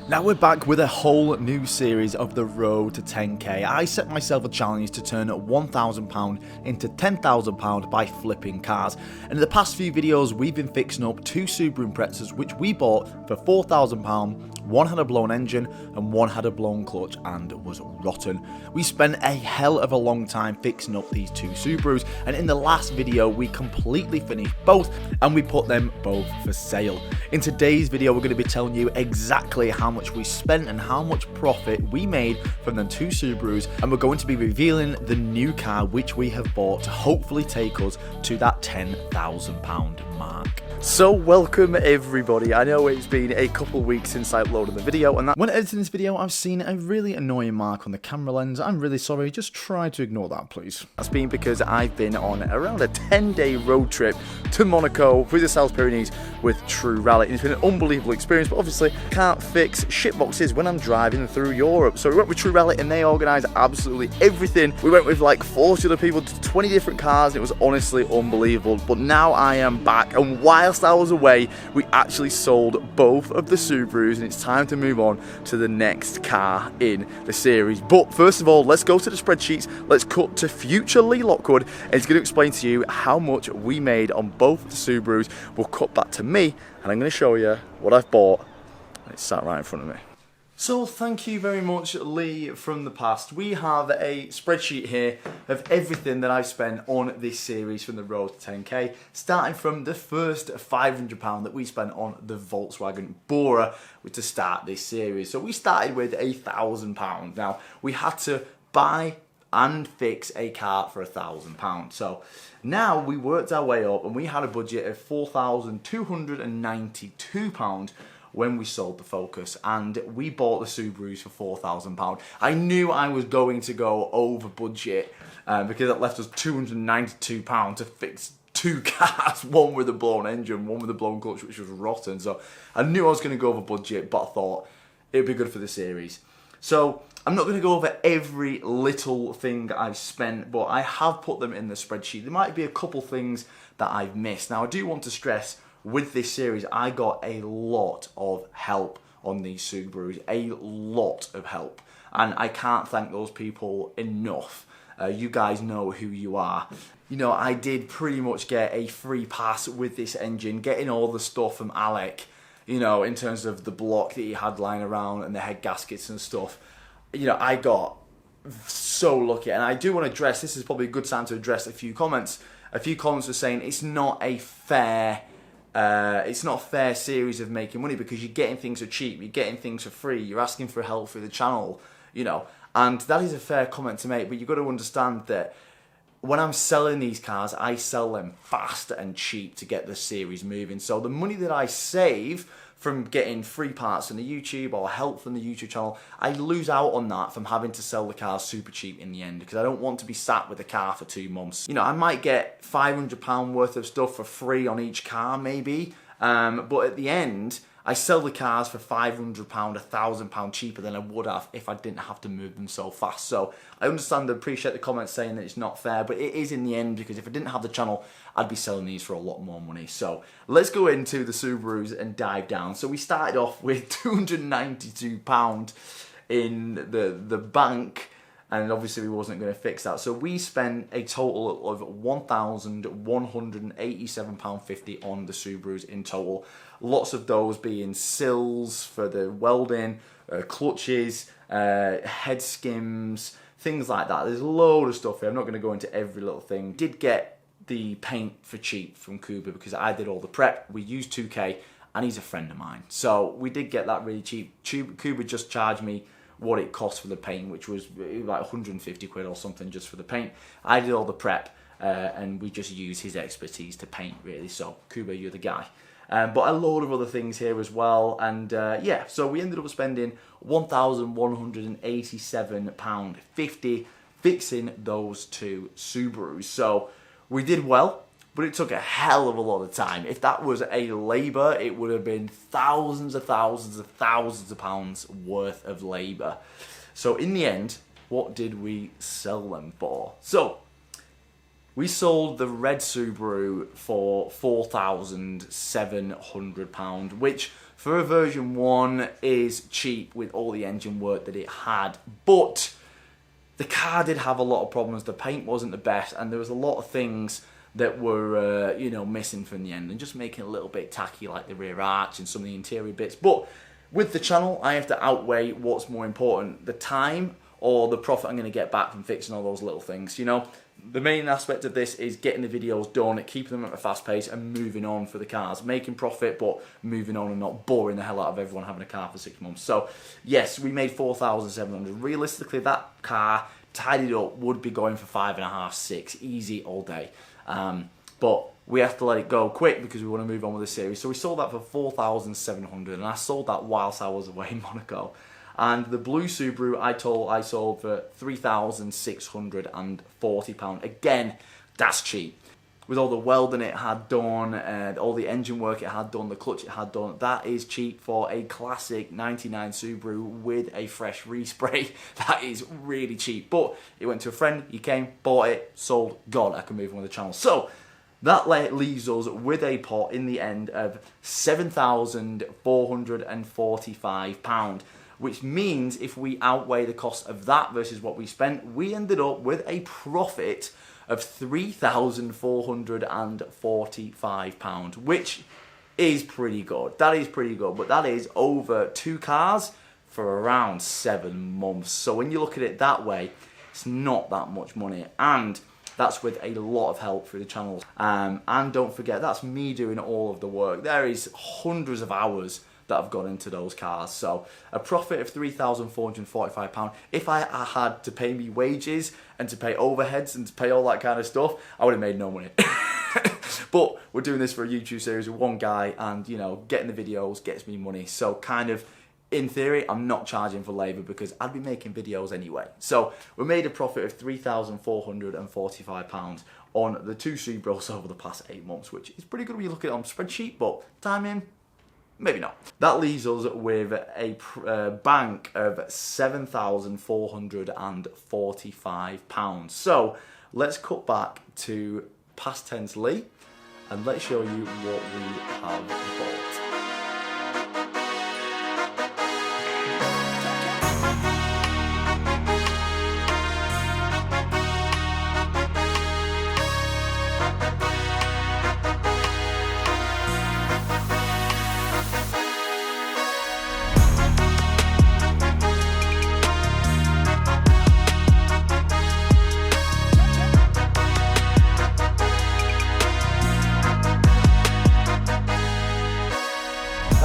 Now we're back with a whole new series of the road to 10k. I set myself a challenge to turn £1,000 into £10,000 by flipping cars. And in the past few videos we've been fixing up two Subaru Imprezas which we bought for £4,000. One had a blown engine and one had a blown clutch and was rotten. We spent a hell of a long time fixing up these two Subarus, and in the last video we completely finished both and we put them both for sale. In today's video we're going to be telling you exactly how much we spent and how much profit we made from the two Subarus, and we're going to be revealing the new car which we have bought to hopefully take us to that £10,000 mark. So welcome everybody. I know it's been a couple of weeks since I uploaded the video, and when editing this video I've seen a really annoying mark on the camera lens. I'm really sorry, just try to ignore that please. That's been because I've been on around a 10-day road trip to Monaco through the South Pyrenees with True Rally. It's been an unbelievable experience, but obviously can't fix shitboxes when I'm driving through Europe. So we went with True Rally and they organised absolutely everything. We went with like 40 other people to 20 different cars. It was honestly unbelievable. But now I am back, and whilst I was away we actually sold both of the Subarus, and it's time to move on to the next car in the series. But first of all, let's go to the spreadsheets. Let's cut to future Lee Lockwood, and he's going to explain to you how much we made on both of the Subarus. We'll cut back to me and I'm going to show you what I've bought. It's sat right in front of me. So thank you very much, Lee from the past. We have a spreadsheet here of everything that I've spent on this series from the road to 10k, starting from the first £500 that we spent on the Volkswagen Bora to start this series. So we started with £1,000. Now we had to buy and fix a car for £1,000. So now we worked our way up and we had a budget of £4,292 when we sold the Focus, and we bought the Subarus for £4,000. I knew I was going to go over budget because it left us £292 to fix two cars, one with a blown engine, one with a blown clutch which was rotten. So I knew I was going to go over budget, but I thought it would be good for the series. So I'm not going to go over every little thing I've spent, but I have put them in the spreadsheet. There might be a couple things that I've missed. Now I do want to stress, with this series I got a lot of help on these Subarus, a lot of help, and I can't thank those people enough. You guys know who you are. You know, I did pretty much get a free pass with this engine, getting all the stuff from Alec, you know, in terms of the block that he had lying around and the head gaskets and stuff. You know, I got so lucky, and I do want to address, this is probably a good time to address a few comments. A few comments were saying it's not a fair series of making money because you're getting things for cheap, you're getting things for free, you're asking for help through the channel, you know, and that is a fair comment to make, but you've got to understand that when I'm selling these cars, I sell them fast and cheap to get the series moving. So the money that I save from getting free parts from the YouTube or help from the YouTube channel, I lose out on that from having to sell the cars super cheap in the end, because I don't want to be sat with a car for 2 months. You know, I might get £500 worth of stuff for free on each car maybe, but at the end I sell the cars for £500, £1,000 cheaper than I would have if I didn't have to move them so fast. So I understand and appreciate the comments saying that it's not fair, but it is in the end, because if I didn't have the channel, I'd be selling these for a lot more money. So let's go into the Subarus and dive down. So we started off with £292 in the bank, and obviously we wasn't going to fix that. So we spent a total of £1,187.50 on the Subarus in total. Lots of those being sills for the welding, clutches, head skims, things like that. There's a load of stuff here. I'm not going to go into every little thing. Did get the paint for cheap from Kuba because I did all the prep. We used 2K and he's a friend of mine. So we did get that really cheap. Kuba just charged me what it cost for the paint, which was like 150 quid or something just for the paint. I did all the prep and we just used his expertise to paint really. So Kuba, you're the guy. But a load of other things here as well, and yeah, so we ended up spending £1,187.50 fixing those two Subarus. So we did well, but it took a hell of a lot of time. If that was a labour, it would have been thousands of pounds worth of labour. So in the end, what did we sell them for? So we sold the red Subaru for £4,700, which for a version 1 is cheap with all the engine work that it had, but the car did have a lot of problems. The paint wasn't the best, and there was a lot of things that were, you know, missing from the end and just making it a little bit tacky, like the rear arch and some of the interior bits. But with the channel, I have to outweigh what's more important, the time or the profit I'm going to get back from fixing all those little things, you know. The main aspect of this is getting the videos done, keeping them at a fast pace and moving on for the cars. Making profit, but moving on and not boring the hell out of everyone having a car for 6 months. So, yes, we made 4,700. Realistically, that car, tidied up, would be going for 5.5, 6, easy all day. But we have to let it go quick because we want to move on with the series. So we sold that for 4,700, and I sold that whilst I was away in Monaco. And the blue Subaru I sold for £3,640. Again, that's cheap. With all the welding it had done, and all the engine work it had done, the clutch it had done, that is cheap for a classic 99 Subaru with a fresh respray. That is really cheap. But it went to a friend, he came, bought it, sold, gone. I can move on with the channel. So that leaves us with a pot in the end of £7,445. Which means if we outweigh the cost of that versus what we spent, we ended up with a profit of £3,445, which is pretty good. That is pretty good, but that is over 2 cars for around 7 months. So when you look at it that way, it's not that much money, and that's with a lot of help through the channel. And don't forget, that's me doing all of the work. There is hundreds of hours that have gone into those cars. So a profit of £3,445. If I had to pay me wages and to pay overheads and to pay all that kind of stuff, I would have made no money. But we're doing this for a YouTube series with one guy, and you know, getting the videos gets me money. So kind of, in theory, I'm not charging for labour because I'd be making videos anyway. So we made a profit of £3,445 on the 2 Subarus over the past 8 months, which is pretty good when you look at it on spreadsheet, but timing, maybe not. That leaves us with a bank of £7,445. So let's cut back to past tense Lee and let's show you what we have bought.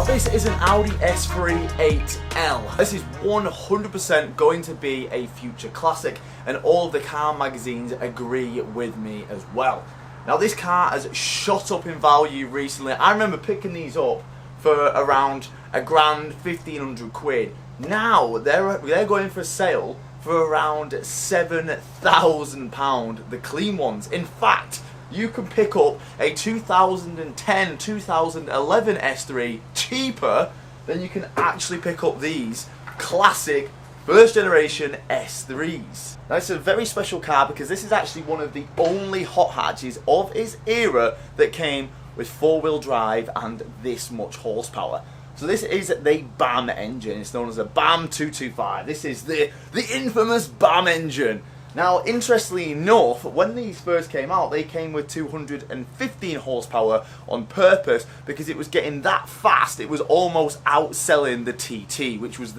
This is an Audi S3 8L. This is 100% going to be a future classic, and all of the car magazines agree with me as well. Now this car has shot up in value recently. I remember picking these up for around £1,000, 1,500 quid. Now they're going for sale for around £7,000, the clean ones. In fact, you can pick up a 2010, 2011 S3 cheaper than you can actually pick up these classic first generation S3s. Now it's a very special car because this is actually one of the only hot hatches of its era that came with 4-wheel drive and this much horsepower. So this is the BAM engine. It's known as a BAM 225. This is the infamous BAM engine. Now, interestingly enough, when these first came out, they came with 215 horsepower on purpose because it was getting that fast. It was almost outselling the TT, which was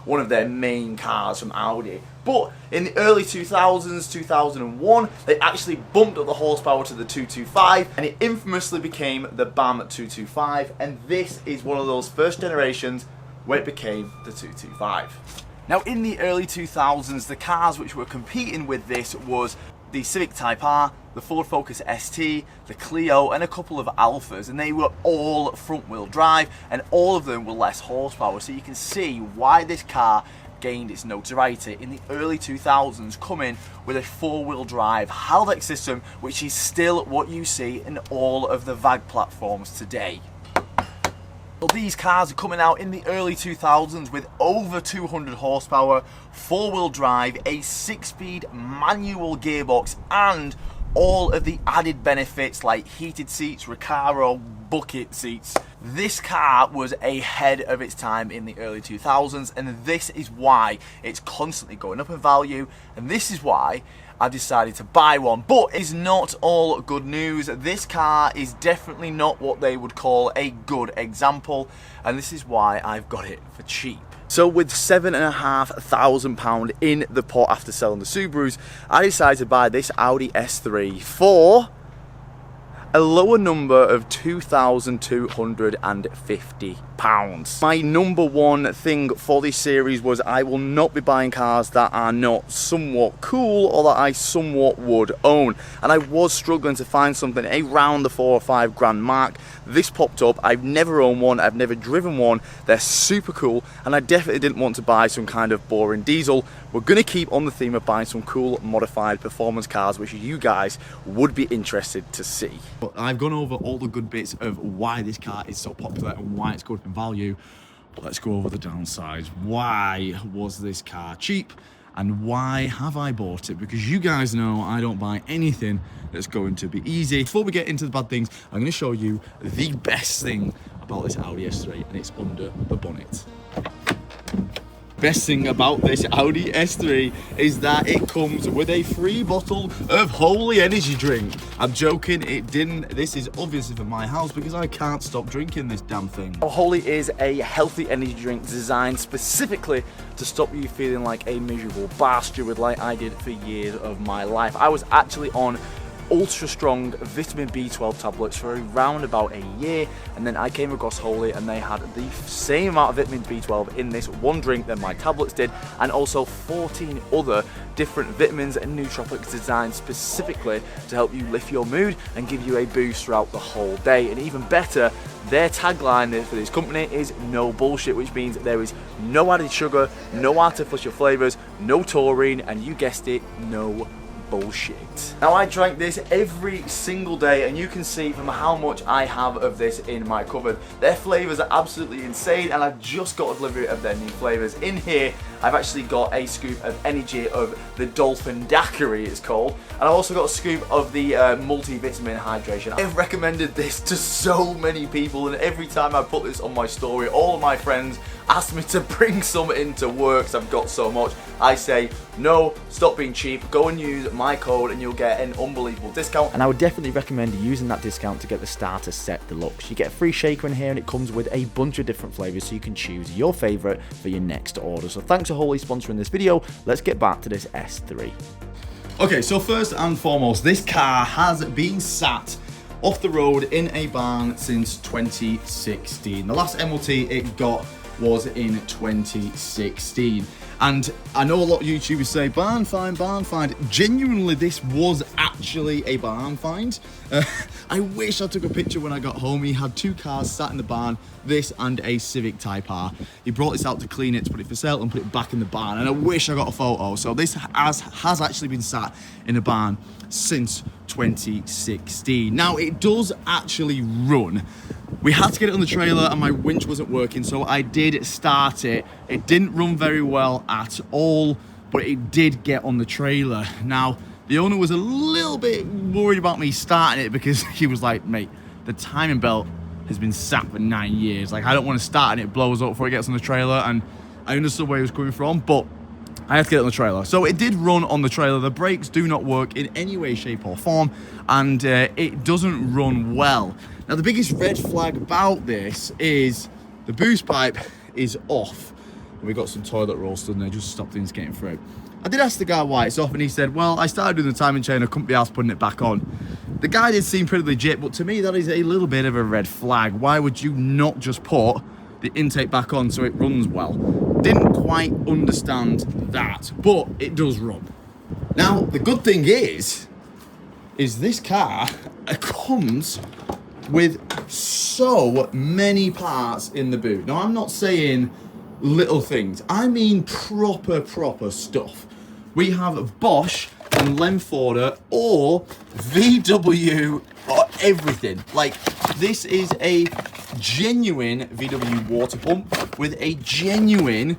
one of their main cars from Audi. But in the early 2000s, 2001, they actually bumped up the horsepower to the 225, and it infamously became the BAM 225. And this is one of those first generations where it became the 225. Now in the early 2000s, the cars which were competing with this was the Civic Type R, the Ford Focus ST, the Clio, and a couple of Alphas, and they were all front wheel drive, and all of them were less horsepower. So you can see why this car gained its notoriety in the early 2000s, coming with a 4-wheel drive Haldex system, which is still what you see in all of the VAG platforms today. Well, these cars are coming out in the early 2000s with over 200 horsepower, 4-wheel drive, a 6-speed manual gearbox, and all of the added benefits like heated seats, Recaro, bucket seats. This car was ahead of its time in the early 2000s, and this is why it's constantly going up in value, and this is why I've decided to buy one. But it's not all good news. This car is definitely not what they would call a good example, and this is why I've got it for cheap. So with £7,500 in the pot after selling the Subarus, I decided to buy this Audi S3 for a lower number of £2,250. My number one thing for this series was I will not be buying cars that are not somewhat cool or that I somewhat would own. And I was struggling to find something around the £4 or £5 grand mark. This popped up. I've never owned one, I've never driven one. They're super cool, and I definitely didn't want to buy some kind of boring diesel. We're gonna keep on the theme of buying some cool modified performance cars, which you guys would be interested to see. But I've gone over all the good bits of why this car is so popular and why it's good in value. Let's go over the downsides. Why was this car cheap? And why have I bought it? Because you guys know I don't buy anything that's going to be easy. Before we get into the bad things, I'm going to show you the best thing about this Audi S3, and it's under the bonnet. Best thing about this Audi S3 is that it comes with a free bottle of Holy energy drink. I'm joking, it didn't. This is obviously for my house because I can't stop drinking this damn thing. Holy is a healthy energy drink designed specifically to stop you feeling like a miserable bastard like I did for years of my life. I was actually on ultra strong vitamin B12 tablets for around about a year, and then I came across Holy and they had the same amount of vitamin B12 in this one drink that my tablets did, and also 14 other different vitamins and nootropics designed specifically to help you lift your mood and give you a boost throughout the whole day. And even better, their tagline for this company is no bullshit, which means there is no added sugar, no artificial flavors, no taurine, and you guessed it, no bullshit. Now I drank this every single day, and you can see from how much I have of this in my cupboard. Their flavors are absolutely insane, and I've just got a delivery of their new flavors. In here I've actually got a scoop of energy of the Dolphin Daiquiri it's called, and I've also got a scoop of the multivitamin hydration. I've recommended this to so many people, and every time I put this on my story, all of my friends ask me to bring some into work because I've got so much. I say, no, stop being cheap, go and use my code and you'll get an unbelievable discount. And I would definitely recommend using that discount to get the starter set deluxe. You get a free shaker in here, and it comes with a bunch of different flavors so you can choose your favorite for your next order. So thanks to Holy sponsoring this video. Let's get back to this S3. Okay, so first and foremost, this car has been sat off the road in a barn since 2016. The last MOT it got was in 2016. And I know a lot of YouTubers say, barn find, barn find. Genuinely, this was actually a barn find. I wish I took a picture when I got home. He had two cars sat in the barn, this and a Civic Type R. He brought this out to clean it, to put it for sale, and put it back in the barn. And I wish I got a photo. So this has actually been sat in a barn since 2016. Now, it does actually run. We had to get it on the trailer and my winch wasn't working, so I did start it. It didn't run very well at all, but it did get on the trailer. Now, the owner was a little bit worried about me starting it because he was like, mate, the timing belt has been sat for 9 years. Like, I don't want to start and it blows up before it gets on the trailer. And I understood where he was coming from, but I had to get it on the trailer. So it did run on the trailer. The brakes do not work in any way, shape or form, and it doesn't run well. Now, the biggest red flag about this is the boost pipe is off. We got some toilet roll stood in there just to stop things getting through. I did ask the guy why it's off, and he said, well, I started doing the timing chain, I couldn't be asked putting it back on. The guy did seem pretty legit, but to me that is a little bit of a red flag. Why would you not just put the intake back on so it runs well? Didn't quite understand that, but it does run. Now, the good thing is this car comes with so many parts in the boot. Now, I'm not saying little things. I mean proper stuff. We have Bosch and Lemforder or VW or everything. Like, this is a genuine VW water pump with a genuine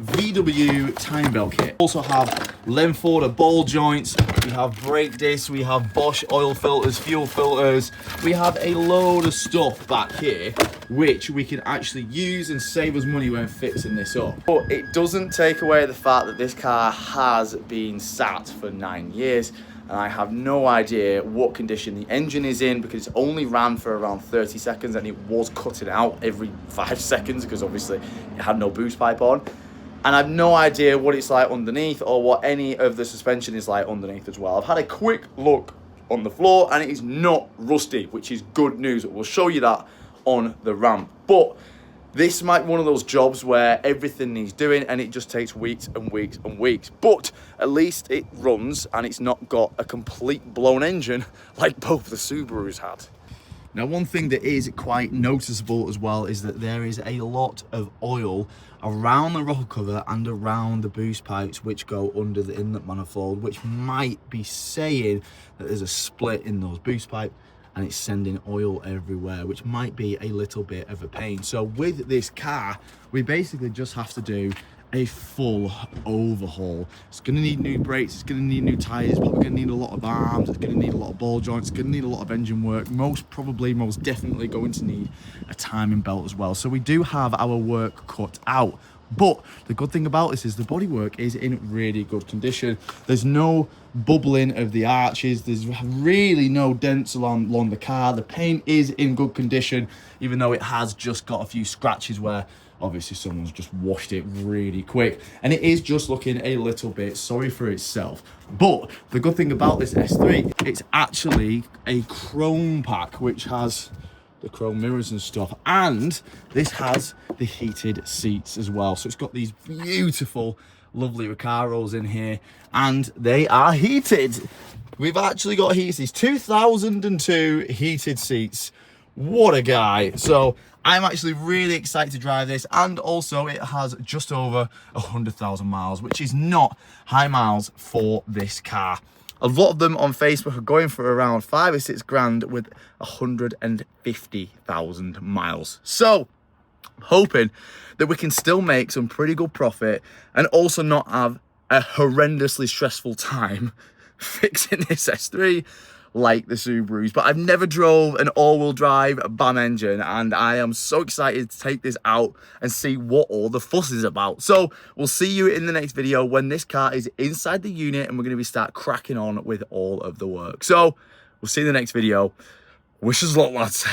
VW time belt kit. Also have Linford ball joints, we have brake discs, we have Bosch oil filters, fuel filters. We have a load of stuff back here which we can actually use and save us money when fixing this up. But it doesn't take away the fact that this car has been sat for 9 years. And I have no idea what condition the engine is in, because it only ran for around 30 seconds and it was cutting out every 5 seconds because obviously it had no boost pipe on. And I have no idea what it's like underneath or what any of the suspension is like underneath as well. I've had a quick look on the floor and it is not rusty, which is good news. We'll show you that on the ramp. But this might be one of those jobs where everything needs doing and it just takes weeks and weeks and weeks. But at least it runs and it's not got a complete blown engine like both the Subarus had. Now, one thing that is quite noticeable as well is that there is a lot of oil around the rocker cover and around the boost pipes which go under the inlet manifold, which might be saying that there's a split in those boost pipes and it's sending oil everywhere, which might be a little bit of a pain. So with this car, we basically just have to do a full overhaul. It's gonna need new brakes, it's gonna need new tires, probably gonna need a lot of arms, it's gonna need a lot of ball joints, it's gonna need a lot of engine work, most definitely going to need a timing belt as well. So we do have our work cut out. But the good thing about this is the bodywork is in really good condition. There's no bubbling of the arches. There's really no dents along the car. The paint is in good condition, even though it has just got a few scratches where obviously someone's just washed it really quick. And it is just looking a little bit sorry for itself. But the good thing about this S3, it's actually a chrome pack, which has the chrome mirrors and stuff, and this has the heated seats as well. So it's got these beautiful lovely Recaros in here and they are heated. We've actually got heated seats, 2002 heated seats. What a guy. So I'm actually really excited to drive this, and also it has just over 100,000 miles, which is not high miles for this car. A lot of them on Facebook are going for around 5 or 6 grand with 150,000 miles. So I'm hoping that we can still make some pretty good profit and also not have a horrendously stressful time fixing this S3 like the Subarus. But I've never drove an all-wheel drive BAM engine, and I am so excited to take this out and see what all the fuss is about. So we'll see you in the next video when this car is inside the unit and we're going to start cracking on with all of the work. So we'll see you in the next video. Wish us luck, lads.